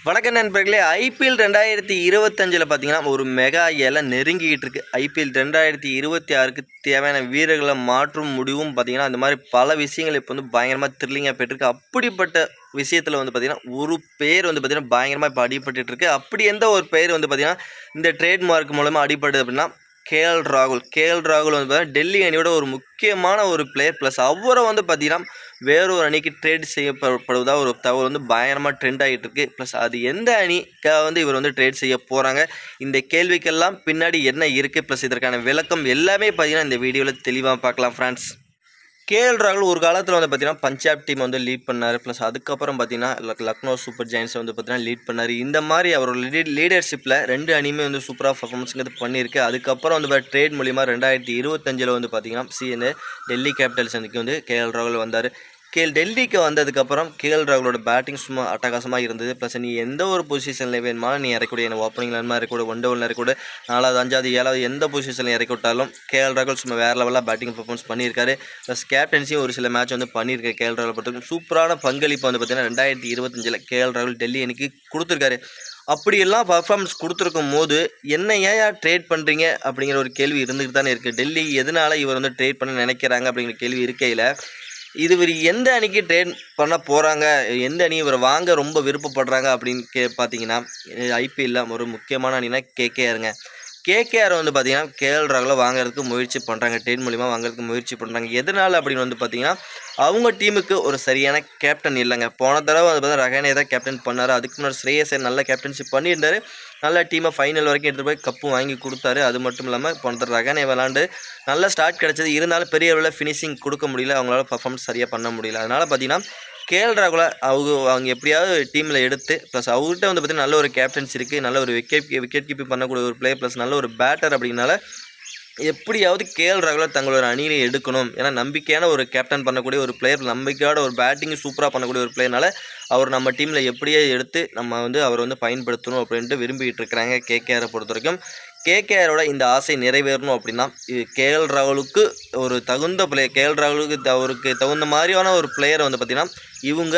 வணக்கம் நண்பர்களே. ஐபிஎல் 2025 பார்த்தீங்கன்னா ஒரு மெகா எலை நெருங்கிக்கிட்டு இருக்குது. ஐபிஎல் 2026க்கு தேவையான வீரர்களை மாற்றும் முடிவும் பார்த்தீங்கன்னா அந்த மாதிரி பல விஷயங்கள் இப்போ பயங்கரமாக த்ரில்லிங்காக போயிட்டுருக்கு. அப்படிப்பட்ட விஷயத்தில் பார்த்தீங்கன்னா ஒரு பேர் பார்த்தீங்கன்னா பயங்கரமாக இப்போ அடிபட்டுட்டு இருக்கு. அப்படி எந்த ஒரு பேர் பார்த்தீங்கன்னா இந்த ட்ரேட்மார்க் மூலமாக அடிபடுது அப்படின்னா கேஎல் ராகுல் பார்த்தீங்கன்னா டெல்லி அணியோட ஒரு முக்கியமான ஒரு பிளேயர். ப்ளஸ் அவரை பார்த்தீங்கன்னா வேறொரு அணிக்கு ட்ரேட் செய்யப்படுவதா ஒரு தகவல் பயங்கரமாக ட்ரெண்ட் ஆகிட்டு இருக்கு. ப்ளஸ் அது எந்த அணிக்காக இவர் ட்ரேட் செய்ய போகிறாங்க, இந்த கேள்விக்கெல்லாம் பின்னாடி என்ன இருக்குது, ப்ளஸ் இதற்கான விளக்கம் எல்லாமே பார்த்தீங்கன்னா இந்த வீடியோவில் தெளிவாக பார்க்கலாம் ஃப்ரெண்ட்ஸ். கேஎல் ராகுல் ஒரு காலத்தில் பார்த்தீங்கன்னா பஞ்சாப் டீம் லீட் பண்ணார். ப்ளஸ் அதுக்கப்புறம் பார்த்தீங்கன்னா லக்னோ சூப்பர் ஜெயின்ஸை பார்த்தீங்கன்னா லீட் பண்ணார். இந்த மாதிரி அவரோட லீடர்ஷிப்பில் ரெண்டு அணியுமே சூப்பராக பர்ஃபார்மன்ஸுங்கிறது பண்ணியிருக்கு. அதுக்கப்புறம் ட்ரேட் மூலிமா 2025 பார்த்தீங்கன்னா டெல்லி கேபிட்டல்ஸ் அணிக்கு கேஎல் ராகுல் வந்தார். டெல்லிக்கு வந்ததுக்கப்புறம் கேஎல் ராகுலோட பேட்டிங் சும்மா அட்டகாசமாக இருந்தது. ப்ளஸ் நீ எந்த ஒரு பொசிஷனில் வேணுமாலும் நீ இறக்கக்கூடிய என்ன ஓப்பனிங் லைன்மாக இருக்கக்கூட, ஒன் டவுனில் இருக்கக்கூட, 4வது 5வது 7வது எந்த பொசிஷனில் இறக்கி விட்டாலும் கேஎல் ராகுல் சும்மா வேறு லெவலாக பேட்டிங் பர்ஃபார்மன்ஸ் பண்ணியிருக்காரு. ப்ளஸ் கேப்டன்சியும் ஒரு சில மேட்ச் பண்ணியிருக்காரு. கேஎல் ராகுல் பொறுத்தவரைக்கும் சூப்பரான பங்களிப்பு பார்த்தீங்கன்னா 2025 கேஎல் ராகுல் டெல்லி அணிக்கு கொடுத்துருக்காரு. அப்படியெல்லாம் பர்ஃபார்மன்ஸ் கொடுத்துருக்கும் போது என்ன ஏன் ட்ரேட் பண்ணுறீங்க அப்படிங்கிற ஒரு கேள்வி இருந்துகிட்டு தானே இருக்குது. டெல்லி எதனால் இவர் ட்ரேட் பண்ண நினைக்கிறாங்க அப்படிங்கிற கேள்வி இருக்கையில் இது இவர் எந்த அணிக்கு ட்ரேட் பண்ண போகிறாங்க, எந்த அணி இவரை வாங்க ரொம்ப விருப்பப்படுறாங்க அப்படின்னு பார்த்தீங்கன்னா ஐபிஎல்லில் ஒரு முக்கியமான அணினா கேகேஆருங்க. கேகேஆர் பார்த்தீங்கன்னா கேஎல் ராகுலை வாங்குறதுக்கு முயற்சி பண்ணுறாங்க. ட்ரேட் மூலிமா வாங்குறதுக்கு முயற்சி பண்ணுறாங்க. எதனால் அப்படின்னு பார்த்தீங்கன்னா அவங்க டீமுக்கு ஒரு சரியான கேப்டன் இல்லைங்க. போன தடவை பார்த்தீங்கன்னா ரஹானே தான் கேப்டன் பண்ணார். அதுக்கு முன்னாடி ஸ்ரேயஸ் நல்ல கேப்டன்ஷிப் பண்ணியிருந்தார். நல்ல டீமை ஃபைனல் வரைக்கும் எடுத்துகிட்டு போய் கப்பும் வாங்கி கொடுத்தாரு. அது மட்டும் இல்லாமல் போன தடவை ரஹானே விளாண்டு நல்ல ஸ்டார்ட் கிடச்சிது. இருந்தாலும் பெரிய அளவில் ஃபினிஷிங் கொடுக்க முடியல, அவங்களால பர்ஃபார்மன்ஸ் சரியாக பண்ண முடியல. அதனால் பார்த்தீங்கன்னா கேஎல் ராகுலை அவங்க எப்படியாவது டீமில் எடுத்து, ப்ளஸ் அவர்கிட்ட பார்த்தீங்கன்னா நல்ல ஒரு கேப்டன்சி இருக்குது, நல்ல ஒரு விக்கெட் கீப்பிங் பண்ணக்கூடிய ஒரு பிளேயர், ப்ளஸ் நல்ல ஒரு பேட்டர். அப்படின்னால எப்படியாவது கேஎல் ராகுலை தங்களோட அணியில் எடுக்கணும். ஏன்னா நம்பிக்கையான ஒரு கேப்டன் பண்ணக்கூடிய ஒரு பிளேயர், நம்பிக்கையோட ஒரு பேட்டிங் சூப்பராக பண்ணக்கூடிய ஒரு பிளேயர்னால அவர் நம்ம டீமில் எப்படியே எடுத்து நம்ம அவர் பயன்படுத்தணும் அப்படின்ட்டு விரும்பிகிட்டு இருக்கிறாங்க கேகேஆரை பொறுத்த வரைக்கும். கேகேஆரோட இந்த ஆசை நிறைவேறணும் அப்படின்னா கேஎல் ராகுலுக்கு ஒரு தகுந்த பிளேயர், கேஎல் ராகுலுக்கு அவருக்கு தகுந்த மாதிரியான ஒரு பிளேயரை பார்த்திங்கன்னா இவங்க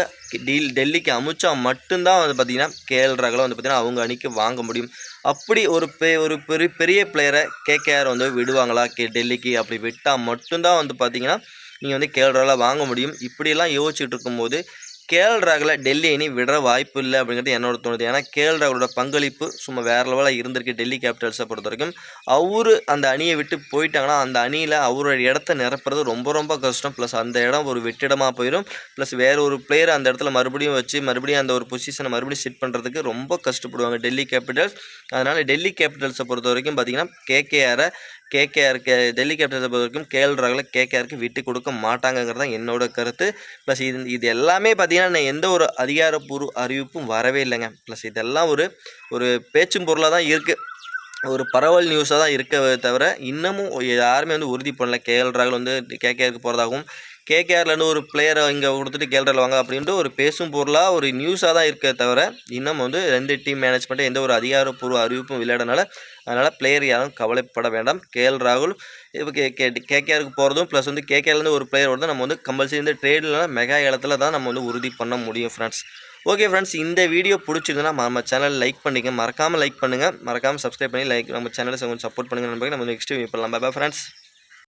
டெல்லிக்கு அமுச்சா மட்டும்தான் பார்த்திங்கன்னா கேஎல் ராகுலை பார்த்திங்கன்னா அவங்க அணிக்கு வாங்க முடியும். அப்படி ஒரு பெரிய பிளேயரை கேகேஆர் விடுவாங்களா டெல்லிக்கு? அப்படி விட்டால் மட்டும்தான் பார்த்திங்கன்னா நீங்கள் கேஎல் ராகுலை வாங்க முடியும். இப்படியெல்லாம் யோசிச்சுட்டு இருக்கும்போது கேஎல் ராகுலை டெல்லி அணி விடுற வாய்ப்பு இல்லை அப்படிங்கிறது என்னோட தோணுது. ஏன்னா கேஎல் ராகுலோட பங்களிப்பு சும்மா வேறு லெவலில் இருந்திருக்கு டெல்லி கேபிட்டல்ஸை பொறுத்த வரைக்கும். அவர் அந்த அணியை விட்டு போயிட்டாங்கன்னா அந்த அணியில் அவரோட இடத்த நிரப்புறது ரொம்ப ரொம்ப கஷ்டம். ப்ளஸ் அந்த இடம் ஒரு வெற்றிடமாக போயிடும். ப்ளஸ் வேறு ஒரு பிளேயர் அந்த இடத்துல மறுபடியும் வச்சு மறுபடியும் அந்த ஒரு பொசிஷனை மறுபடியும் செட் பண்ணுறதுக்கு ரொம்ப கஷ்டப்படுவாங்க டெல்லி கேபிட்டல்ஸ். அதனால் டெல்லி கேபிட்டல்ஸை பொறுத்த வரைக்கும் பார்த்திங்கன்னா கேகேஆருக்கு டெல்லி கேபிட்டல்ஸை பொறுத்த வரைக்கும் கேஎல் ராகுலை கேகேஆருக்கு விட்டு கொடுக்க மாட்டாங்கிறது தான் என்னோட கருத்து. ப்ளஸ் இது எல்லாமே பார்த்திங்கன்னா எந்த ஒரு அதிகாரப்பூர்வ அறிவிப்பும் வரவே இல்லைங்க. ப்ளஸ் இதெல்லாம் ஒரு பேச்சும் பொருளாக தான் இருக்குது, ஒரு பரவல் நியூஸாக தான் இருக்க தவிர இன்னமும் யாருமே உறுதி பண்ணல கேஎல் ராகுல் கேகேஆருக்கு போகிறதாகவும், கேகேஆர்லேருந்து ஒரு பிளேயரை இங்கே கொடுத்துட்டு கேஎல் ராகுல் வாங்க அப்படின்ட்டு ஒரு பேசும் பொருளாக ஒரு நியூஸாக தான் இருக்க தவிர இன்னும் ரெண்டு டீம் மேனேஜ்மெண்ட்டு எந்த ஒரு அதிகாரப்பூர்வ அறிவிப்பும் விளையாடனால அதனால் பிளேயர் யாரும் கவலைப்பட வேண்டாம். கேஎல் ராகுல் இப்போ கேகேஆருக்கு போகிறதும் ப்ளஸ் கேகேஆர்லேருந்து ஒரு பிளேயர் வருது நம்ம கம்பல்சரி ட்ரேடில் மெகா இடத்துல தான் நம்ம உறுதி பண்ண முடியும் ஃப்ரெண்ட்ஸ். ஓகே ஃப்ரெண்ட்ஸ், இந்த வீடியோ பிடிச்சிருந்ததுன்னா நம்ம சேனல் லைக் பண்ணிங்க, மறக்காமல் லைக் பண்ணுங்கள், மறக்காமல் சப்ஸ்கிரைப் பண்ணி நம்ம சேனலை கொஞ்சம் சப்போர்ட் பண்ணுங்கள். நம்ம நெக்ஸ்ட் வீடியோ பண்ணலாம். Bye friends.